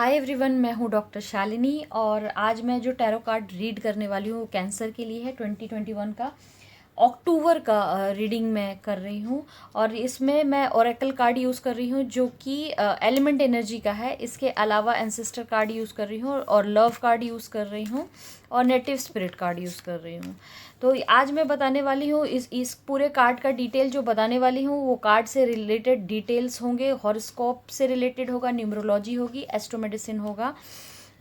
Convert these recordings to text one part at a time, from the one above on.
Hi everyone, मैं हूँ doctor Shalini और आज मैं जो टैरो कार्ड रीड करने वाली हूँ वो कैंसर के लिए है। 2021 का अक्टूबर का रीडिंग मैं कर रही हूँ और इसमें मैं ओरेकल कार्ड यूज़ कर रही हूँ जो कि एलिमेंट एनर्जी का है। इसके अलावा एंसेस्टर कार्ड यूज़ कर रही हूँ और लव कार्ड यूज़ कर रही हूँ और नेटिव स्पिरिट कार्ड यूज़ कर रही हूँ। तो आज मैं बताने वाली हूँ इस पूरे कार्ड का डिटेल जो बताने वाली हूँ वो कार्ड से रिलेटेड डिटेल्स होंगे, हॉरोस्कोप से रिलेटेड होगा, न्यूमरोलॉजी होगी, एस्ट्रो मेडिसिन होगा।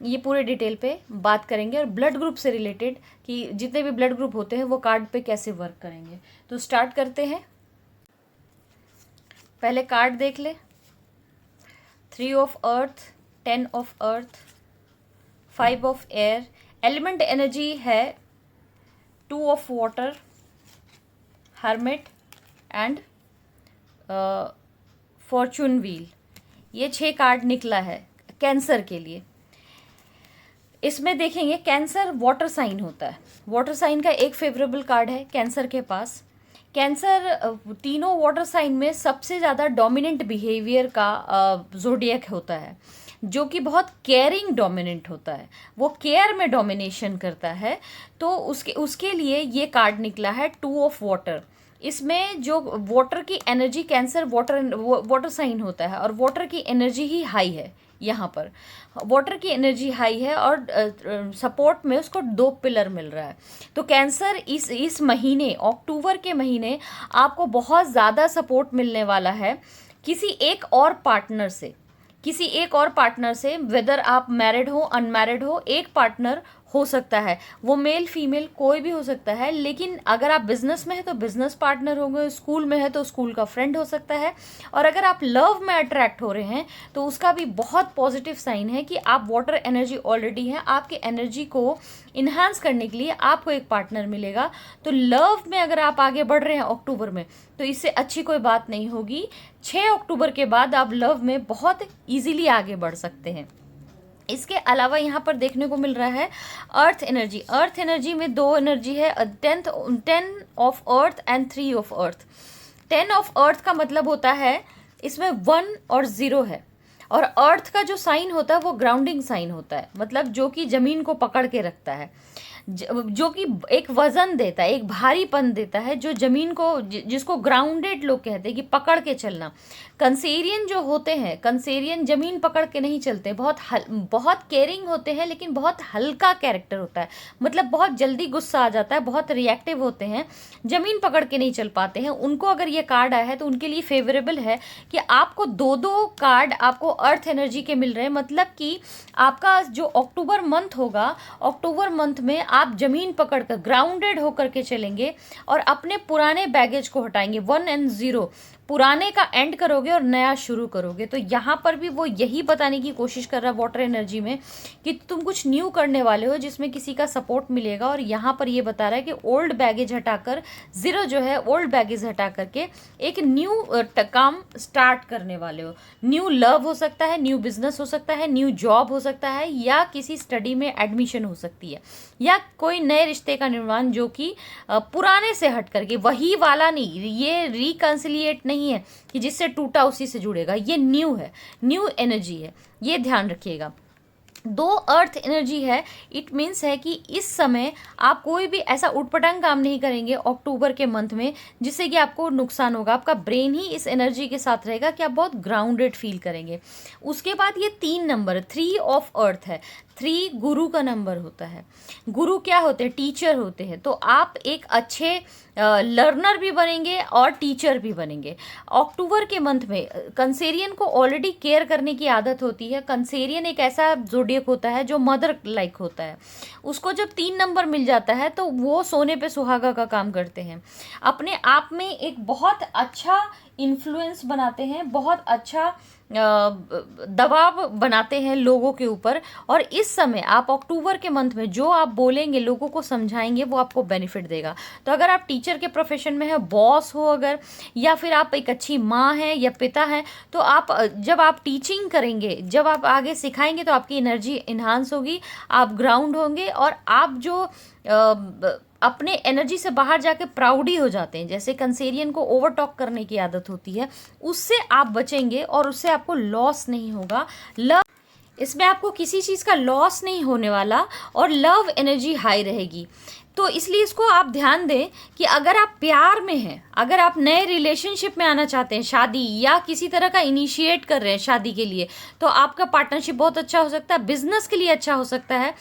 ये पूरे डिटेल पे बात करेंगे और ब्लड ग्रुप से रिलेटेड कि जितने भी ब्लड ग्रुप होते हैं वो कार्ड पे कैसे वर्क करेंगे। तो स्टार्ट करते हैं। पहले कार्ड देख ले। 3 of earth, 10 of earth, 5 of air, element energy है 2 of water, hermit and Fortune wheel. ये 6 कार्ड निकला है कैंसर के लिए। इसमें देखेंगे कैंसर वाटर साइन होता है। वाटर साइन का एक फेवरेबल कार्ड है कैंसर के पास। कैंसर तीनों वाटर साइन में सबसे ज़्यादा डोमिनेंट बिहेवियर का जोडियक होता है, जो कि बहुत केयरिंग डोमिनेंट होता है। वो केयर में डोमिनेशन करता है। तो उसके लिए ये कार्ड निकला है 2 ऑफ वाटर। इसमें जो वाटर की एनर्जी, कैंसर वाटर साइन होता है और वाटर की एनर्जी ही हाई है। यहाँ पर वाटर की एनर्जी हाई है और सपोर्ट में उसको 2 पिलर मिल रहा है। तो कैंसर इस महीने, अक्टूबर के महीने आपको बहुत ज़्यादा सपोर्ट मिलने वाला है किसी एक और पार्टनर से। वेदर आप मैरिड हो, अनमैरिड हो, एक पार्टनर हो सकता है। वो मेल फीमेल कोई भी हो सकता है। लेकिन अगर आप बिजनेस में है तो बिजनेस पार्टनर होंगे, स्कूल में है तो स्कूल का फ्रेंड हो सकता है। और अगर आप लव में अट्रैक्ट हो रहे हैं तो उसका भी बहुत पॉजिटिव साइन है कि आप वाटर एनर्जी ऑलरेडी है। आपके एनर्जी को इन्हांस करने के लिए आपको एक पार्टनर मिलेगा। तो लव में अगर आप आगे बढ़ रहे हैं अक्टूबर में तो इससे अच्छी कोई बात नहीं होगी। 6 अक्टूबर के बाद आप लव में बहुत ईजिली आगे बढ़ सकते हैं। इसके अलावा यहाँ पर देखने को मिल रहा है अर्थ एनर्जी। अर्थ एनर्जी में 2 एनर्जी है, 10 of earth and 3 of earth. 10 of earth का मतलब होता है इसमें 1 और 0 है। और अर्थ का जो साइन होता है वो ग्राउंडिंग साइन होता है, मतलब जो कि जमीन को पकड़ के रखता है, जो कि एक वजन देता है, एक भारीपन देता है, जो जमीन को, जिसको ग्राउंडेड लोग कहते हैं कि पकड़ के चलना। कंसेरियन जो होते हैं, कंसेरियन जमीन पकड़ के नहीं चलते, बहुत केयरिंग होते हैं लेकिन बहुत हल्का कैरेक्टर होता है। मतलब बहुत जल्दी गुस्सा आ जाता है, बहुत रिएक्टिव होते हैं, जमीन पकड़ के नहीं चल पाते हैं। उनको अगर ये कार्ड आया है तो उनके लिए फेवरेबल है कि आपको 2 कार्ड आपको अर्थ एनर्जी के मिल रहे हैं। मतलब कि आपका जो अक्टूबर मंथ होगा, अक्टूबर मंथ में आप जमीन पकड़कर ग्राउंडेड होकर के चलेंगे और अपने पुराने बैगेज को हटाएंगे। 1 and 0, पुराने का एंड करोगे और नया शुरू करोगे। तो यहाँ पर भी वो यही बताने की कोशिश कर रहा है वाटर एनर्जी में कि तुम कुछ न्यू करने वाले हो जिसमें किसी का सपोर्ट मिलेगा। और यहाँ पर ये बता रहा है कि ओल्ड बैगेज हटाकर, 0 जो है ओल्ड बैगेज हटा करके एक न्यू काम स्टार्ट करने वाले हो। न्यू लव हो सकता है, न्यू बिजनेस हो सकता है, न्यू जॉब हो सकता है, या किसी स्टडी में एडमिशन हो सकती है, या कोई नए रिश्ते का निर्माण जो कि पुराने से हट करके, वही वाला नहीं, ये रिकंसिलिएट नहीं है कि जिससे टूटा उसी से जुड़ेगा। ये न्यू है, न्यू एनर्जी है, ये ध्यान रखिएगा। 2 अर्थ एनर्जी है। इट मीन्स है कि इस समय आप कोई भी ऐसा उटपटांग काम नहीं करेंगे अक्टूबर के मंथ में जिससे कि आपको नुकसान होगा। आपका ब्रेन ही इस एनर्जी के साथ रहेगा कि आप बहुत ग्राउंडेड फील करेंगे। उसके बाद ये 3 नंबर, 3 ऑफ अर्थ है। 3 गुरु का नंबर होता है। गुरु क्या होते हैं? टीचर होते हैं। तो आप एक अच्छे लर्नर भी बनेंगे और टीचर भी बनेंगे। अक्टूबर के मंथ में कंसेरियन को ऑलरेडी केयर करने की आदत होती है। कंसेरियन एक ऐसा जोडियक होता है जो मदर लाइक होता है। उसको जब 3 नंबर मिल जाता है तो वो सोने पे सुहागा का काम करते हैं। अपने आप में एक बहुत अच्छा इन्फ्लुएंस बनाते हैं, बहुत अच्छा दबाव बनाते हैं लोगों के ऊपर। और इस समय आप अक्टूबर के मंथ में जो आप बोलेंगे, लोगों को समझाएंगे, वो आपको बेनिफिट देगा। तो अगर आप टीचर के प्रोफेशन में है, बॉस हो अगर, या फिर आप एक अच्छी माँ हैं या पिता हैं, तो आप जब आप टीचिंग करेंगे, जब आप आगे सिखाएंगे तो आपकी एनर्जी इन्हांस होगी, आप ग्राउंड होंगे और आप जो अपने एनर्जी से बाहर जाके प्राउडी हो जाते हैं, जैसे कंसेरियन को ओवर टॉक करने की आदत होती है, उससे आप बचेंगे और उससे आपको लॉस नहीं होगा। इसमें आपको किसी चीज़ का लॉस नहीं होने वाला और लव एनर्जी हाई रहेगी। तो इसलिए इसको आप ध्यान दें कि अगर आप प्यार में हैं, अगर आप नए रिलेशनशिप में आना चाहते हैं, शादी या किसी तरह का इनिशिएट कर रहे हैं शादी के लिए, तो आपका पार्टनरशिप बहुत अच्छा हो सकता है। बिजनेस के लिए अच्छा हो सकता है,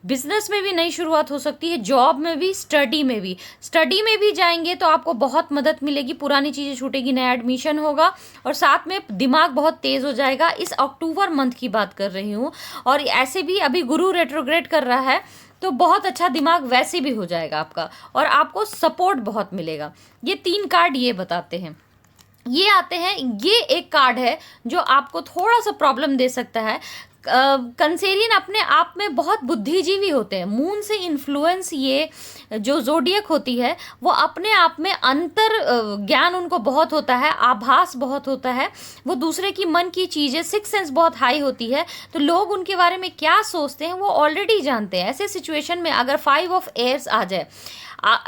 बिजनेस में भी नई शुरुआत हो सकती है, जॉब में भी, स्टडी में भी। स्टडी में भी जाएंगे तो आपको बहुत मदद मिलेगी, पुरानी चीज़ें छूटेगी, नया एडमिशन होगा और साथ में दिमाग बहुत तेज़ हो जाएगा। इस अक्टूबर मंथ की बात कर रही हूँ। और ऐसे भी अभी गुरु रेट्रोग्रेड कर रहा है तो बहुत अच्छा दिमाग वैसे भी हो जाएगा आपका और आपको सपोर्ट बहुत मिलेगा। ये 3 कार्ड ये बताते हैं। ये आते हैं, ये एक कार्ड है जो आपको थोड़ा सा प्रॉब्लम दे सकता है। कंसेरियन अपने आप में बहुत बुद्धिजीवी होते हैं। मून से इन्फ्लुएंस ये जो जोडियक होती है वो अपने आप में अंतर ज्ञान उनको बहुत होता है, आभास बहुत होता है, वो दूसरे की मन की चीज़ें, सिक्स सेंस बहुत हाई होती है। तो लोग उनके बारे में क्या सोचते हैं वो ऑलरेडी जानते हैं। ऐसे सिचुएशन में अगर 5 ऑफ एयर्स आ जाए,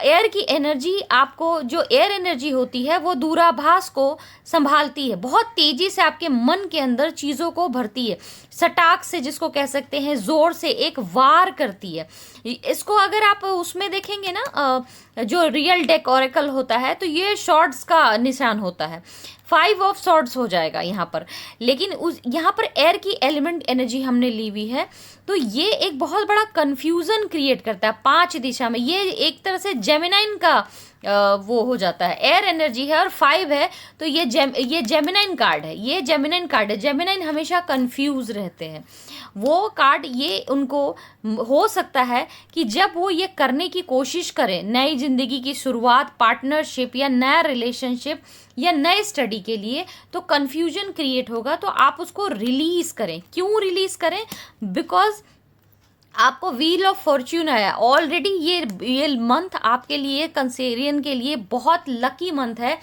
एयर की एनर्जी, आपको जो एयर एनर्जी होती है वो दूराभास को संभालती है, बहुत तेजी से आपके मन के अंदर चीज़ों को भरती है, सटाक से जिसको कह सकते हैं, जोर से एक वार करती है। इसको अगर आप उसमें देखेंगे ना, जो रियल डेक ऑरेकल होता है तो ये शॉर्ट्स का निशान होता है, 5 ऑफ सॉर्ड्स हो जाएगा यहाँ पर। लेकिन उस यहाँ पर एयर की एलिमेंट एनर्जी हमने ली हुई है तो ये एक बहुत बड़ा कंफ्यूजन क्रिएट करता है 5 दिशा में। ये एक तरह से जेमिनाइन का वो हो जाता है, एयर एनर्जी है और 5 है तो ये जेमिनाइन कार्ड है, ये जेमिनाइन कार्ड है। जेमिनाइन हमेशा कंफ्यूज रहते हैं। वो कार्ड ये उनको हो सकता है कि जब वो ये करने की कोशिश करें, नई जिंदगी की शुरुआत, पार्टनरशिप या नया रिलेशनशिप या नए स्टडी के लिए, तो कन्फ्यूजन क्रिएट होगा। तो आप उसको रिलीज करें। क्यों रिलीज करें? बिकॉज आपको व्हील ऑफ फॉर्च्यून आया ऑलरेडी। ये मंथ आपके लिए, कंसेरियन के लिए बहुत लकी मंथ है।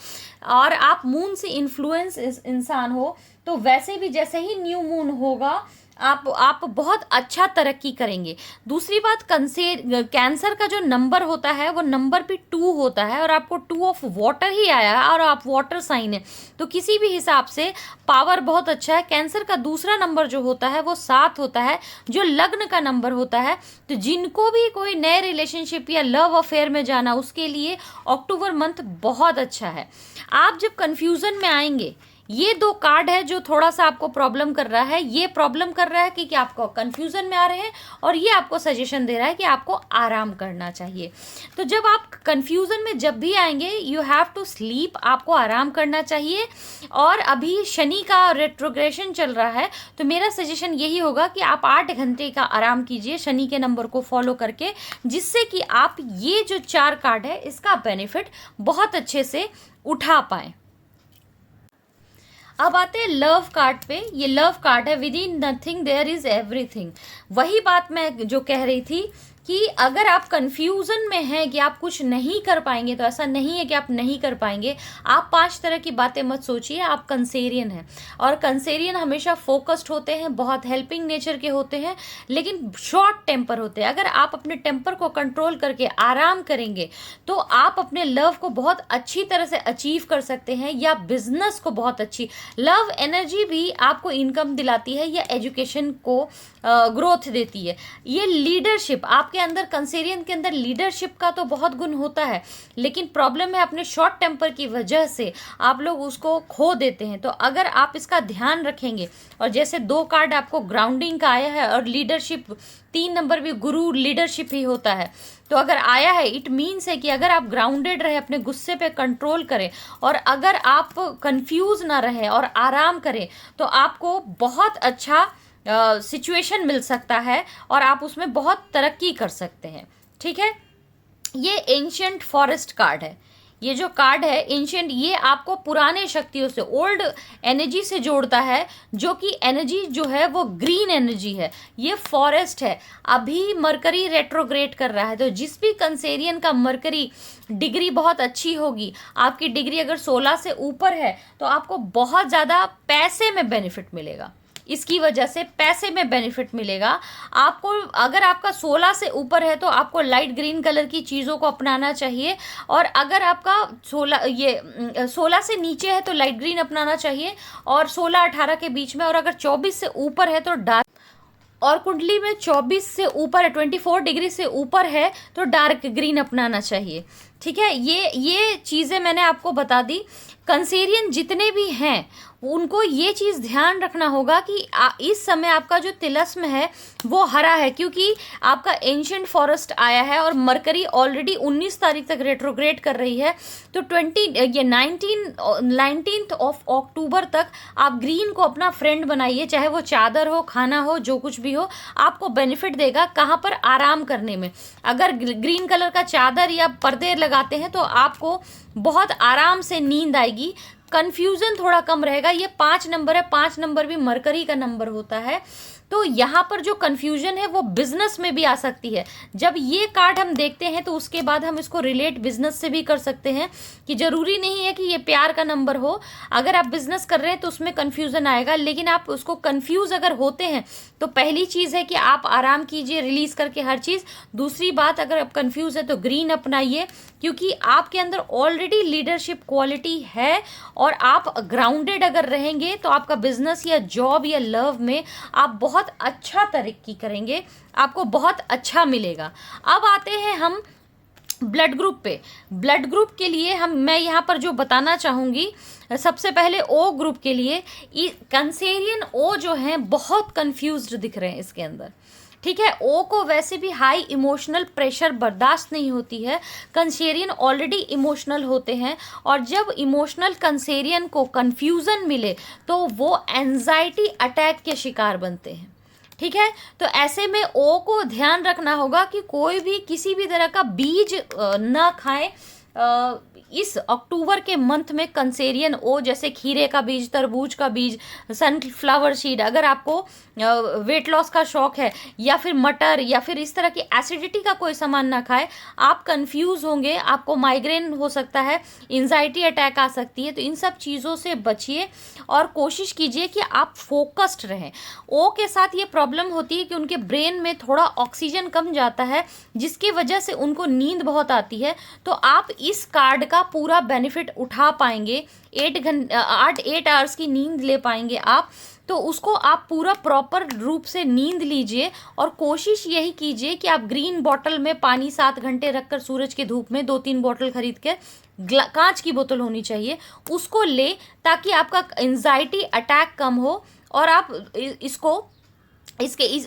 और आप मून से इन्फ्लुएंस इंसान हो तो वैसे भी जैसे ही न्यू मून होगा आप बहुत अच्छा तरक्की करेंगे। दूसरी बात, कैंसर का जो नंबर होता है वो नंबर भी 2 होता है और आपको 2 ऑफ वाटर ही आया है और आप वाटर साइन है तो किसी भी हिसाब से पावर बहुत अच्छा है। कैंसर का दूसरा नंबर जो होता है वो 7 होता है, जो लग्न का नंबर होता है। तो जिनको भी कोई नए रिलेशनशिप या लव अफेयर में जाना, उसके लिए अक्टूबर मंथ बहुत अच्छा है। आप जब कन्फ्यूजन में आएंगे, ये 2 कार्ड है जो थोड़ा सा आपको प्रॉब्लम कर रहा है। ये प्रॉब्लम कर रहा है कि आपको कंफ्यूजन में आ रहे हैं और ये आपको सजेशन दे रहा है कि आपको आराम करना चाहिए। तो जब आप कंफ्यूजन में जब भी आएंगे, यू हैव टू स्लीप, आपको आराम करना चाहिए। और अभी शनि का रेट्रोग्रेशन चल रहा है तो मेरा सजेशन यही होगा कि आप 8 घंटे का आराम कीजिए शनि के नंबर को फॉलो करके, जिससे कि आप ये जो 4 कार्ड है इसका बेनिफिट बहुत अच्छे से उठा पाएं। अब आते हैं लव कार्ड पे। ये लव कार्ड है, within nothing there is everything. वही बात मैं जो कह रही थी कि अगर आप कंफ्यूजन में हैं कि आप कुछ नहीं कर पाएंगे, तो ऐसा नहीं है कि आप नहीं कर पाएंगे। आप 5 तरह की बातें मत सोचिए। आप कंसेरियन हैं और कंसेरियन हमेशा फोकस्ड होते हैं, बहुत हेल्पिंग नेचर के होते हैं, लेकिन शॉर्ट टेम्पर होते हैं। अगर आप अपने टेम्पर को कंट्रोल करके आराम करेंगे तो आप अपने लव को बहुत अच्छी तरह से अचीव कर सकते हैं, या बिजनेस को बहुत अच्छी। लव एनर्जी भी आपको इनकम दिलाती है या एजुकेशन को ग्रोथ देती है। ये लीडरशिप आपके अंदर, कंसेरियन के अंदर लीडरशिप का तो बहुत गुण होता है, लेकिन प्रॉब्लम है अपने शॉर्ट टेम्पर की वजह से आप लोग उसको खो देते हैं। तो अगर आप इसका ध्यान रखेंगे, और जैसे 2 कार्ड आपको ग्राउंडिंग का आया है और लीडरशिप, 3 नंबर भी गुरु लीडरशिप ही होता है, तो अगर आया है इट मीन्स है कि अगर आप ग्राउंडेड रहे, अपने गुस्से पे कंट्रोल करें और अगर आप कंफ्यूज ना रहे और आराम करें, तो आपको बहुत अच्छा सिचुएशन मिल सकता है और आप उसमें बहुत तरक्की कर सकते हैं। ठीक है, ये एंशिएंट फॉरेस्ट कार्ड है। ये जो कार्ड है एंशिएंट, ये आपको पुराने शक्तियों से, ओल्ड एनर्जी से जोड़ता है, जो कि एनर्जी जो है वो ग्रीन एनर्जी है, ये फॉरेस्ट है। अभी मरकरी रेट्रोग्रेड कर रहा है, तो जिस भी कंसेरियन का मरकरी डिग्री बहुत अच्छी होगी, आपकी डिग्री अगर 16 से ऊपर है तो आपको बहुत ज़्यादा पैसे में बेनिफिट मिलेगा। इसकी वजह से पैसे में बेनिफिट मिलेगा आपको। अगर आपका 16 से ऊपर है तो आपको लाइट ग्रीन कलर की चीज़ों को अपनाना चाहिए, और अगर आपका 16 से नीचे है तो लाइट ग्रीन अपनाना चाहिए, और 16-18 के बीच में, और अगर 24 से ऊपर है तो डार्क, और कुंडली में 24 से ऊपर है, 24 डिग्री से ऊपर है तो डार्क ग्रीन अपनाना चाहिए। ठीक है, ये चीज़ें मैंने आपको बता दी। कंसेरियन जितने भी हैं उनको ये चीज़ ध्यान रखना होगा कि इस समय आपका जो तिलस्म है वो हरा है, क्योंकि आपका एंशिएंट फॉरेस्ट आया है और मरकरी ऑलरेडी 19 तारीख तक रेट्रोग्रेड कर रही है। तो 19 ऑफ अक्टूबर तक आप ग्रीन को अपना फ्रेंड बनाइए, चाहे वो चादर हो, खाना हो, जो कुछ भी हो, आपको बेनिफिट देगा। कहाँ पर? आराम करने में। अगर ग्रीन कलर का चादर या पर्दे लगाते हैं तो आपको बहुत आराम से नींद आएगी, कंफ्यूजन थोड़ा कम रहेगा। ये 5 नंबर है, 5 नंबर भी मरकरी का नंबर होता है। तो यहाँ पर जो कंफ्यूजन है वो बिजनेस में भी आ सकती है। जब ये कार्ड हम देखते हैं तो उसके बाद हम इसको रिलेट बिजनेस से भी कर सकते हैं कि जरूरी नहीं है कि ये प्यार का नंबर हो। अगर आप बिजनेस कर रहे हैं तो उसमें कंफ्यूजन आएगा, लेकिन आप उसको कंफ्यूज अगर होते हैं तो पहली चीज़ है कि आप आराम कीजिए, रिलीज करके हर चीज़। दूसरी बात, अगर आप कंफ्यूज है तो ग्रीन अपनाइए, क्योंकि आपके अंदर ऑलरेडी लीडरशिप क्वालिटी है और आप ग्राउंडेड अगर रहेंगे तो आपका बिजनेस या जॉब या लव में आप बहुत अच्छा तरक्की करेंगे, आपको बहुत अच्छा मिलेगा। अब आते हैं हम ब्लड ग्रुप पे। ब्लड ग्रुप के लिए मैं यहाँ पर जो बताना चाहूँगी, सबसे पहले ओ ग्रुप के लिए कंसेरियन ओ जो हैं बहुत कंफ्यूज्ड दिख रहे हैं इसके अंदर। ठीक है, ओ को वैसे भी हाई इमोशनल प्रेशर बर्दाश्त नहीं होती है। कंसेरियन ऑलरेडी इमोशनल होते हैं और जब इमोशनल कंसेरियन को कंफ्यूजन मिले तो वो एंजाइटी अटैक के शिकार बनते हैं। ठीक है, तो ऐसे में ओ को ध्यान रखना होगा कि कोई भी किसी भी तरह का बीज ना खाएं। इस अक्टूबर के मंथ में कंसेरियन ओ, जैसे खीरे का बीज, तरबूज का बीज, सनफ्लावर सीड, अगर आपको वेट लॉस का शौक है, या फिर मटर, या फिर इस तरह की एसिडिटी का कोई सामान ना खाए। आप कंफ्यूज होंगे, आपको माइग्रेन हो सकता है, एंजाइटी अटैक आ सकती है। तो इन सब चीज़ों से बचिए और कोशिश कीजिए कि आप फोकस्ड रहें। ओ के साथ ये प्रॉब्लम होती है कि उनके ब्रेन में थोड़ा ऑक्सीजन कम जाता है, जिसकी वजह से उनको नींद बहुत आती है। तो आप इस कार्ड का पूरा बेनिफिट उठा पाएंगे, 8 आवर्स की नींद ले पाएंगे आप। तो उसको आप पूरा प्रॉपर रूप से नींद लीजिए और कोशिश यही कीजिए कि आप ग्रीन बॉटल में पानी 7 घंटे रखकर सूरज की धूप में 2-3 बॉटल खरीद के, कांच की बोतल होनी चाहिए, उसको ले, ताकि आपका एंजाइटी अटैक कम हो और आप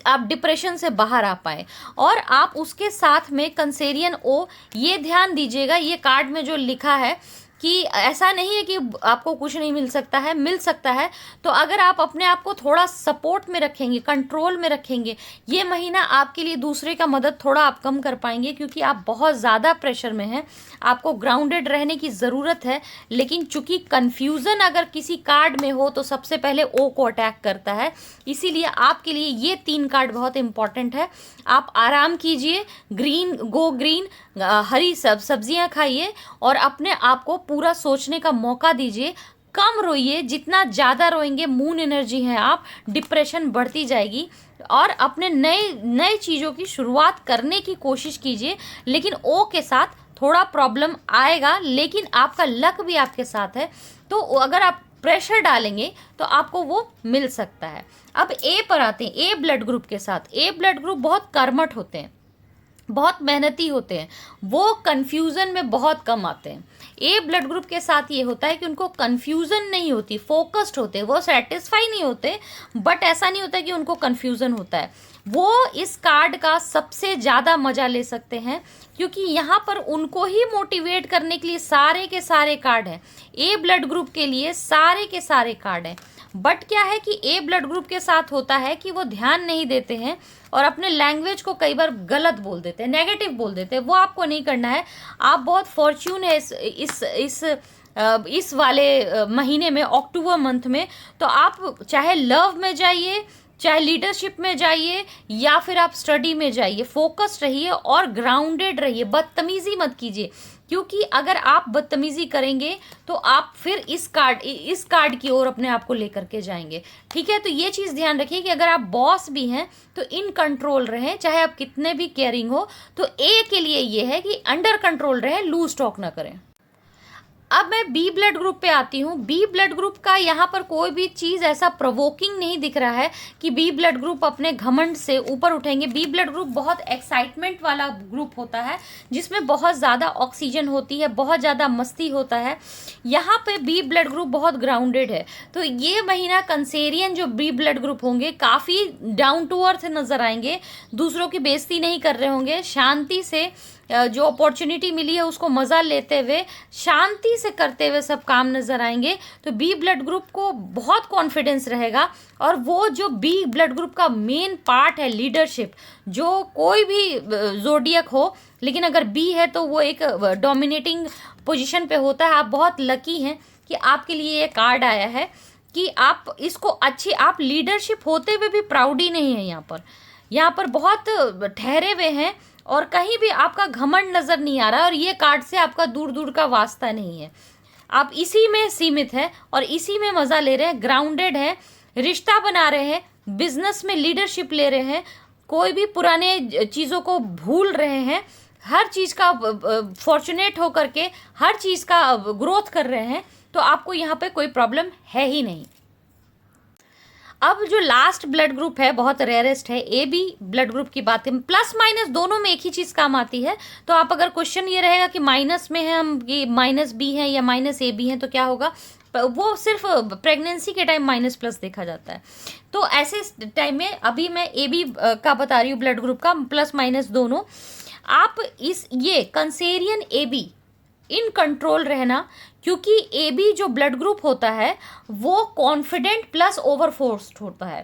आप डिप्रेशन से बाहर आ पाए। और आप उसके साथ में कंसेरियन ओ, ये ध्यान दीजिएगा, ये कार्ड में जो लिखा है कि ऐसा नहीं है कि आपको कुछ नहीं मिल सकता है, मिल सकता है। तो अगर आप अपने आप को थोड़ा सपोर्ट में रखेंगे, कंट्रोल में रखेंगे, ये महीना आपके लिए दूसरे का मदद थोड़ा आप कम कर पाएंगे, क्योंकि आप बहुत ज़्यादा प्रेशर में हैं। आपको ग्राउंडेड रहने की ज़रूरत है, लेकिन चूंकि कन्फ्यूज़न अगर किसी कार्ड में हो तो सबसे पहले ओ को अटैक करता है। इसीलिए आपके लिए ये 3 कार्ड बहुत इंपॉर्टेंट है। आप आराम कीजिए, गो ग्रीन, हरी सब्जियां खाइए और अपने आप को पूरा सोचने का मौका दीजिए। कम रोइए, जितना ज़्यादा रोएंगे, मून एनर्जी है आप, डिप्रेशन बढ़ती जाएगी। और अपने नए चीज़ों की शुरुआत करने की कोशिश कीजिए, लेकिन ओ के साथ थोड़ा प्रॉब्लम आएगा, लेकिन आपका लक भी आपके साथ है। तो अगर आप प्रेशर डालेंगे तो आपको वो मिल सकता है। अब ए पर आते हैं, ए ब्लड ग्रुप के साथ। ए ब्लड ग्रुप बहुत कर्मठ होते हैं, बहुत मेहनती होते हैं, वो कन्फ्यूज़न में बहुत कम आते हैं। ए ब्लड ग्रुप के साथ ये होता है कि उनको कन्फ्यूज़न नहीं होती, फोकस्ड होते हैं, वो सेटिस्फाई नहीं होते, बट ऐसा नहीं होता कि उनको कन्फ्यूज़न होता है। वो इस कार्ड का सबसे ज़्यादा मज़ा ले सकते हैं, क्योंकि यहाँ पर उनको ही मोटिवेट करने के लिए सारे के सारे कार्ड हैं। ए ब्लड ग्रुप के लिए सारे के सारे कार्ड हैं। बट क्या है कि ए ब्लड ग्रुप के साथ होता है कि वो ध्यान नहीं देते हैं और अपने लैंग्वेज को कई बार गलत बोल देते हैं, नेगेटिव बोल देते हैं। वो आपको नहीं करना है। आप बहुत फॉर्च्यून है इस वाले महीने में, अक्टूबर मंथ में। तो आप चाहे लव में जाइए, चाहे लीडरशिप में जाइए, या फिर आप स्टडी में जाइए, फोकस्ड रहिए और ग्राउंडेड रहिए। बदतमीजी मत कीजिए, क्योंकि अगर आप बदतमीजी करेंगे तो आप फिर इस कार्ड की ओर अपने आप को लेकर के जाएंगे। ठीक है, तो ये चीज़ ध्यान रखिए कि अगर आप बॉस भी हैं तो इन कंट्रोल रहें, चाहे आप कितने भी केयरिंग हो। तो ए के लिए ये है कि अंडर कंट्रोल रहें, लूज टॉक ना करें। अब मैं बी ब्लड ग्रुप पे आती हूँ। बी ब्लड ग्रुप का यहाँ पर कोई भी चीज़ ऐसा प्रोवोकिंग नहीं दिख रहा है कि बी ब्लड ग्रुप अपने घमंड से ऊपर उठेंगे। बी ब्लड ग्रुप बहुत एक्साइटमेंट वाला ग्रुप होता है, जिसमें बहुत ज़्यादा ऑक्सीजन होती है, बहुत ज़्यादा मस्ती होता है। यहाँ पे बी ब्लड ग्रुप बहुत ग्राउंडेड है। तो ये महीना कंसेरियन जो बी ब्लड ग्रुप होंगे काफ़ी डाउन टू अर्थ नज़र आएंगे, दूसरों की बेइज्जती नहीं कर रहे होंगे, शांति से जो अपॉर्चुनिटी मिली है उसको मज़ा लेते हुए शांति से करते हुए सब काम नज़र आएंगे। तो बी ब्लड ग्रुप को बहुत कॉन्फिडेंस रहेगा। और वो जो बी ब्लड ग्रुप का मेन पार्ट है लीडरशिप, जो कोई भी जोडियक हो, लेकिन अगर बी है तो वो एक डोमिनेटिंग पोजीशन पे होता है। आप बहुत लकी हैं कि आपके लिए ये कार्ड आया है कि आप इसको अच्छी, आप लीडरशिप होते हुए भी प्राउडी नहीं है। यहाँ पर बहुत ठहरे हुए हैं और कहीं भी आपका घमंड नज़र नहीं आ रहा, और ये कार्ड से आपका दूर दूर का वास्ता नहीं है। आप इसी में सीमित है और इसी में मज़ा ले रहे हैं, ग्राउंडेड है, रिश्ता बना रहे हैं, बिजनेस में लीडरशिप ले रहे हैं, कोई भी पुराने चीज़ों को भूल रहे हैं, हर चीज़ का फॉर्चुनेट होकर के हर चीज़ का ग्रोथ कर रहे हैं। तो आपको यहाँ पे कोई प्रॉब्लम है ही नहीं। अब जो लास्ट ब्लड ग्रुप है बहुत रेयरेस्ट है, ए बी ब्लड ग्रुप की बात है। प्लस माइनस दोनों में एक ही चीज़ काम आती है। तो आप अगर क्वेश्चन ये रहेगा कि माइनस में है हम, ये माइनस बी है या माइनस ए बी है, तो क्या होगा, वो सिर्फ प्रेगनेंसी के टाइम माइनस प्लस देखा जाता है। तो ऐसे टाइम में अभी मैं ए बी का बता रही हूँ ब्लड ग्रुप का, प्लस माइनस दोनों। आप ये कंसेरियन ए बी इन कंट्रोल रहना, क्योंकि ए बी जो ब्लड ग्रुप होता है वो कॉन्फिडेंट प्लस ओवर फोर्स्ड होता है।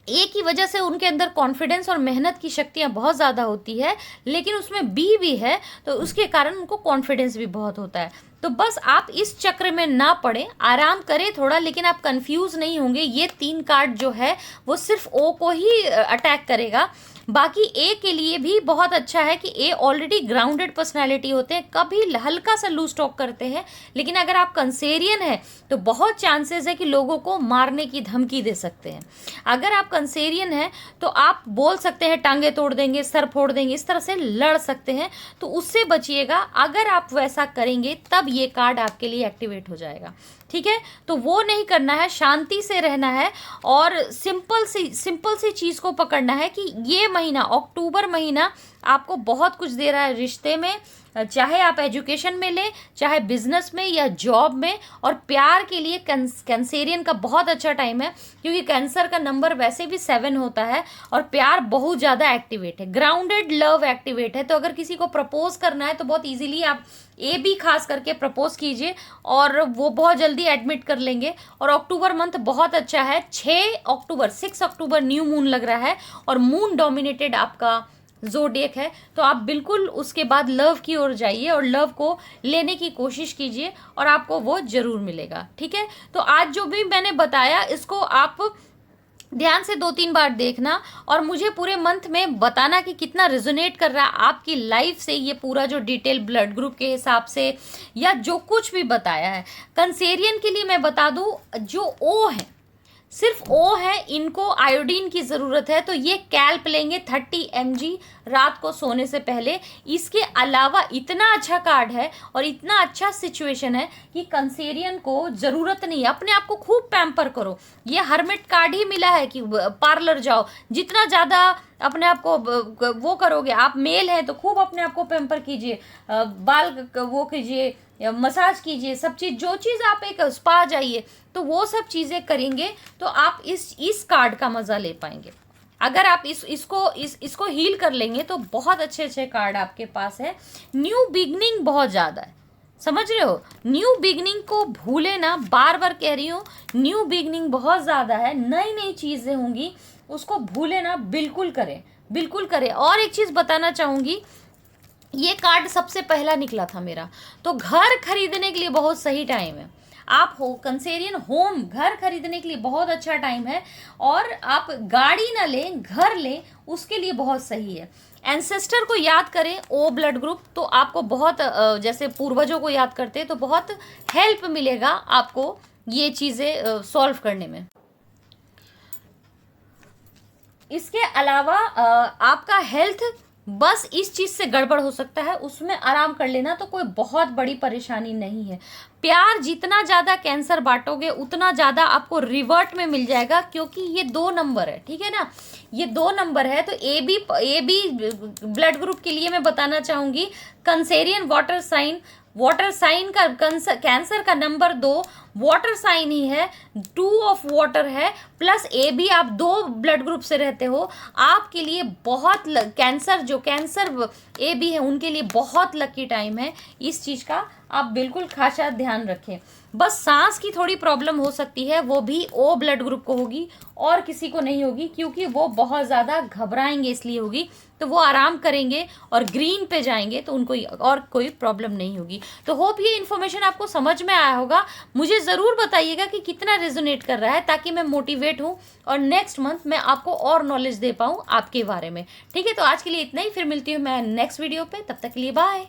ए की वजह से उनके अंदर कॉन्फिडेंस और मेहनत की शक्तियाँ बहुत ज़्यादा होती है, लेकिन उसमें बी भी है तो उसके कारण उनको कॉन्फिडेंस भी बहुत होता है। तो बस आप इस चक्र में ना पड़े, आराम करें थोड़ा, लेकिन आप कंफ्यूज नहीं होंगे। ये 3 कार्ड जो है वो सिर्फ ओ को ही अटैक करेगा। बाकी ए के लिए भी बहुत अच्छा है कि ए ऑलरेडी ग्राउंडेड पर्सनालिटी होते हैं, कभी हल्का सा लूज टॉक करते हैं, लेकिन अगर आप कंसेरियन है तो बहुत चांसेस है कि लोगों को मारने की धमकी दे सकते हैं। अगर आप कंसेरियन है तो आप बोल सकते हैं टांगे तोड़ देंगे, सर फोड़ देंगे, इस तरह से लड़ सकते हैं, तो उससे बचिएगा। अगर आप वैसा करेंगे तब ये कार्ड आपके लिए एक्टिवेट हो जाएगा, ठीक है। तो वो नहीं करना है, शांति से रहना है और सिंपल सी चीज़ को पकड़ना है कि ये महीना, अक्टूबर महीना आपको बहुत कुछ दे रहा है रिश्ते में, चाहे आप एजुकेशन में लें, चाहे बिजनेस में या जॉब में। और प्यार के लिए कैंसेरियन का बहुत अच्छा टाइम है, क्योंकि कैंसर का नंबर वैसे भी 7 होता है और प्यार बहुत ज़्यादा एक्टिवेट है, ग्राउंडेड लव एक्टिवेट है। तो अगर किसी को प्रपोज करना है तो बहुत इजीली आप ए बी खास करके प्रपोज कीजिए और वो बहुत जल्दी एडमिट कर लेंगे। और अक्टूबर मंथ बहुत अच्छा है, 6 अक्टूबर न्यू मून लग रहा है और मून डोमिनेटेड आपका ज़ोडिएक है। तो आप बिल्कुल उसके बाद लव की ओर जाइए और लव को लेने की कोशिश कीजिए और आपको वो जरूर मिलेगा, ठीक है। तो आज जो भी मैंने बताया इसको आप ध्यान से 2-3 बार देखना और मुझे पूरे मंथ में बताना कि कितना रिजोनेट कर रहा है आपकी लाइफ से ये पूरा जो डिटेल ब्लड ग्रुप के हिसाब से या जो कुछ भी बताया है। कंसेरियन के लिए मैं बता दूं, जो ओ है, सिर्फ ओ है, इनको आयोडीन की ज़रूरत है, तो ये कैल्प लेंगे 30 mg रात को सोने से पहले। इसके अलावा इतना अच्छा कार्ड है और इतना अच्छा सिचुएशन है कि कंसेरियन को ज़रूरत नहीं है, अपने आप को खूब पैम्पर करो। ये हर्मिट कार्ड ही मिला है कि पार्लर जाओ, जितना ज़्यादा अपने आप को वो करोगे, आप मेल हैं तो खूब अपने आप को पैम्पर कीजिए, बाल वो कीजिए, मसाज कीजिए, सब चीज़, जो चीज़ आप एक स्पा जाइए, तो वो सब चीज़ें करेंगे तो आप इस कार्ड का मज़ा ले पाएंगे। अगर आप इसको हील कर लेंगे तो बहुत अच्छे अच्छे कार्ड आपके पास है। न्यू बिगनिंग बहुत ज़्यादा है, समझ रहे हो, न्यू बिगनिंग को भूले ना, बार बार कह रही हूँ, न्यू बिगनिंग बहुत ज़्यादा है, नई नई चीज़ें होंगी, उसको भूले ना, बिल्कुल करें, बिल्कुल करें। और एक चीज़ बताना चाहूँगी, ये कार्ड सबसे पहला निकला था मेरा, तो घर खरीदने के लिए बहुत सही टाइम है। आप हो कंसेरियन होम, घर खरीदने के लिए बहुत अच्छा टाइम है। और आप गाड़ी ना लें, घर लें, उसके लिए बहुत सही है। एंसेस्टर को याद करें, ओ ब्लड ग्रुप, तो आपको बहुत जैसे पूर्वजों को याद करते हैं तो बहुत हेल्प मिलेगा आपको ये चीज़ें सॉल्व करने में। इसके अलावा आपका हेल्थ बस इस चीज से गड़बड़ हो सकता है, उसमें आराम कर लेना तो कोई बहुत बड़ी परेशानी नहीं है। प्यार जितना ज्यादा कैंसर बांटोगे उतना ज्यादा आपको रिवर्ट में मिल जाएगा, क्योंकि ये 2 नंबर है, ठीक है ना, ये 2 नंबर है। तो ए बी ब्लड ग्रुप के लिए मैं बताना चाहूंगी, कंसेरियन वाटर साइन का कैंसर का नंबर 2 वाटर साइन ही है, 2 ऑफ वाटर है, प्लस ए बी, आप 2 ब्लड ग्रुप से रहते हो, आपके लिए बहुत कैंसर ए बी है उनके लिए बहुत लकी टाइम है। इस चीज का आप बिल्कुल खासा ध्यान रखें। बस सांस की थोड़ी प्रॉब्लम हो सकती है, वो भी ओ ब्लड ग्रुप को होगी और किसी को नहीं होगी, क्योंकि वो बहुत ज़्यादा घबराएंगे इसलिए होगी। तो वो आराम करेंगे और ग्रीन पे जाएंगे तो उनको और कोई प्रॉब्लम नहीं होगी। तो होप ये इन्फॉर्मेशन आपको समझ में आया होगा। मुझे ज़रूर बताइएगा कि कितना रेजोनेट कर रहा है, ताकि मैं मोटिवेट हूँ और नेक्स्ट मंथ मैं आपको और नॉलेज दे पाऊँ आपके बारे में। ठीक है, तो आज के लिए इतना ही, फिर मिलती हूँ मैं नेक्स्ट वीडियो पे, तब तक के लिए बाय।